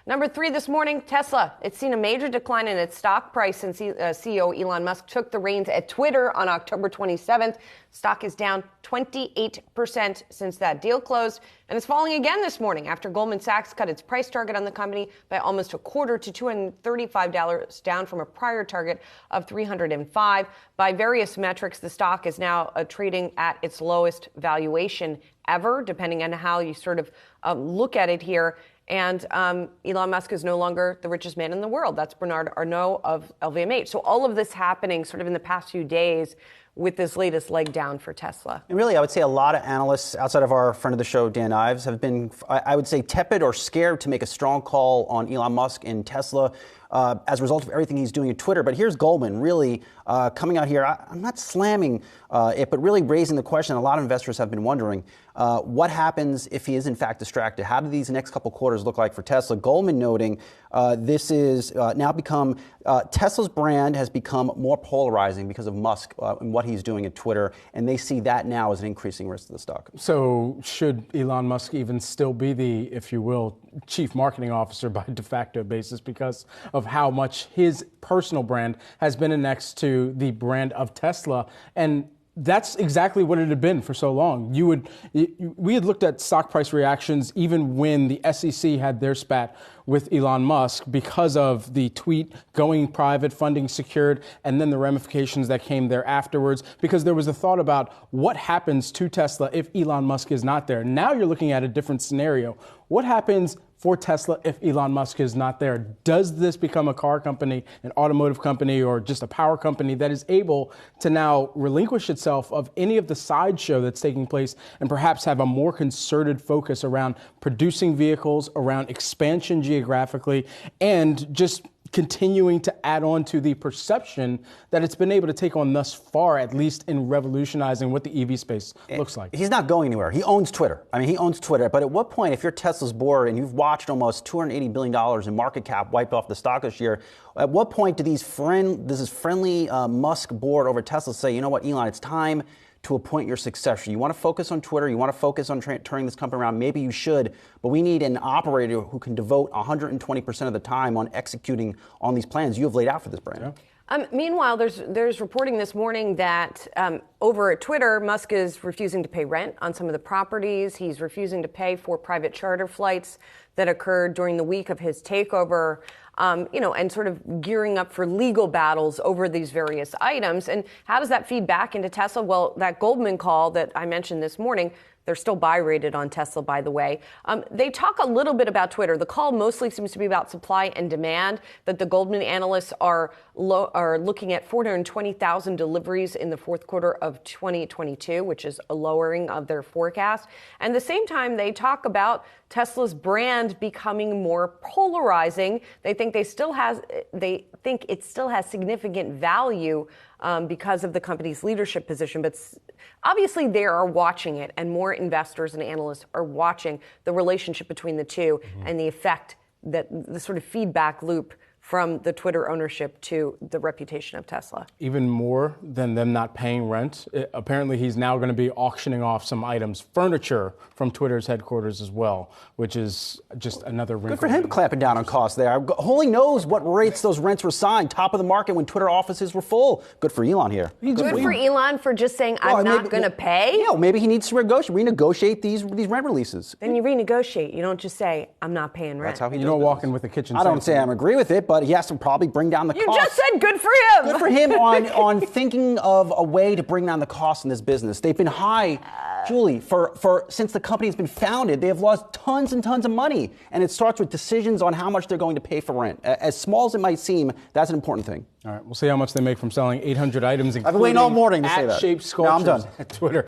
Number 3 this morning, Tesla. It's seen a major decline in its stock price since CEO Elon Musk took the reins at Twitter on October 27th. Stock is down 28% since that deal closed, and it's falling again this morning after Goldman Sachs cut its price target on the company by almost a quarter to $235, down from a prior target of $305. By various metrics, the stock is now trading at its lowest valuation ever, depending on how you sort of look at it here. And Elon Musk is no longer the richest man in the world. That's Bernard Arnault of LVMH. So all of this happening sort of in the past few days with this latest leg down for Tesla. And really, I would say a lot of analysts outside of our friend of the show, Dan Ives, have been, I would say, tepid or scared to make a strong call on Elon Musk and Tesla as a result of everything he's doing at Twitter. But here's Goldman really coming out here. I'm not slamming it, but really raising the question a lot of investors have been wondering. What happens if he is in fact distracted? How do these next couple quarters look like for Tesla? Goldman noting this is now become, Tesla's brand has become more polarizing because of Musk and what he's doing at Twitter, and they see that now as an increasing risk to the stock. So should Elon Musk even still be the, if you will, chief marketing officer by de facto basis because of how much his personal brand has been annexed to the brand of Tesla? And that's exactly what it had been for so long. We had looked at stock price reactions even when the SEC had their spat with Elon Musk because of the tweet going private, funding secured, and then the ramifications that came there afterwards, because there was a thought about what happens to Tesla if Elon Musk is not there. Now you're looking at a different scenario. What happens for Tesla if Elon Musk is not there? Does this become a car company, an automotive company, or just a power company that is able to now relinquish itself of any of the sideshow that's taking place and perhaps have a more concerted focus around producing vehicles, around expansion geographically, and just continuing to add on to the perception that it's been able to take on thus far, at least in revolutionizing what the EV space looks like? He's not going anywhere. He owns Twitter. I mean, he owns Twitter. But at what point, if you're Tesla's board and you've watched almost $280 billion in market cap wiped off the stock this year, at what point do this friendly Musk board over Tesla say, you know what, Elon, it's time to appoint your successor? You want to focus on Twitter, you want to focus on turning this company around, maybe you should, but we need an operator who can devote 120% of the time on executing on these plans you have laid out for this brand. Yeah. Meanwhile, there's reporting this morning that over at Twitter, Musk is refusing to pay rent on some of the properties. He's refusing to pay for private charter flights that occurred during the week of his takeover. And sort of gearing up for legal battles over these various items. And how does that feed back into Tesla? Well, that Goldman call that I mentioned this morning, they're still buy rated on Tesla, by the way. They talk a little bit about Twitter. The call mostly seems to be about supply and demand, that the Goldman analysts are looking at 420,000 deliveries in the fourth quarter of 2022, which is a lowering of their forecast. And at the same time, they talk about Tesla's brand becoming more polarizing. They think it still has significant value because of the company's leadership position. But obviously they are watching it, and more investors and analysts are watching the relationship between the two and the effect that the sort of feedback loop from the Twitter ownership to the reputation of Tesla. Even more than them not paying rent, apparently he's now going to be auctioning off some items, furniture from Twitter's headquarters as well, which is just another wrinkle. Good for him clamping down on costs there. Holy knows what rates those rents were signed, top of the market when Twitter offices were full. Good for Elon here. Good for Elon for just saying, I'm not going to pay? Yeah, maybe he needs to renegotiate these rent releases. Then you renegotiate. You don't just say, I'm not paying rent. That's how he You don't walk in with a kitchen sink. I don't say I agree with it, but he has to probably bring down the cost. You just said good for him. Good for him on thinking of a way to bring down the cost in this business. They've been high, Julie, for since the company has been founded. They have lost tons and tons of money, and it starts with decisions on how much they're going to pay for rent. As small as it might seem, that's an important thing. All right, we'll see how much they make from selling 800 items, including I've been waiting all morning to say that. at-shaped sculptures No, I'm done. at Twitter.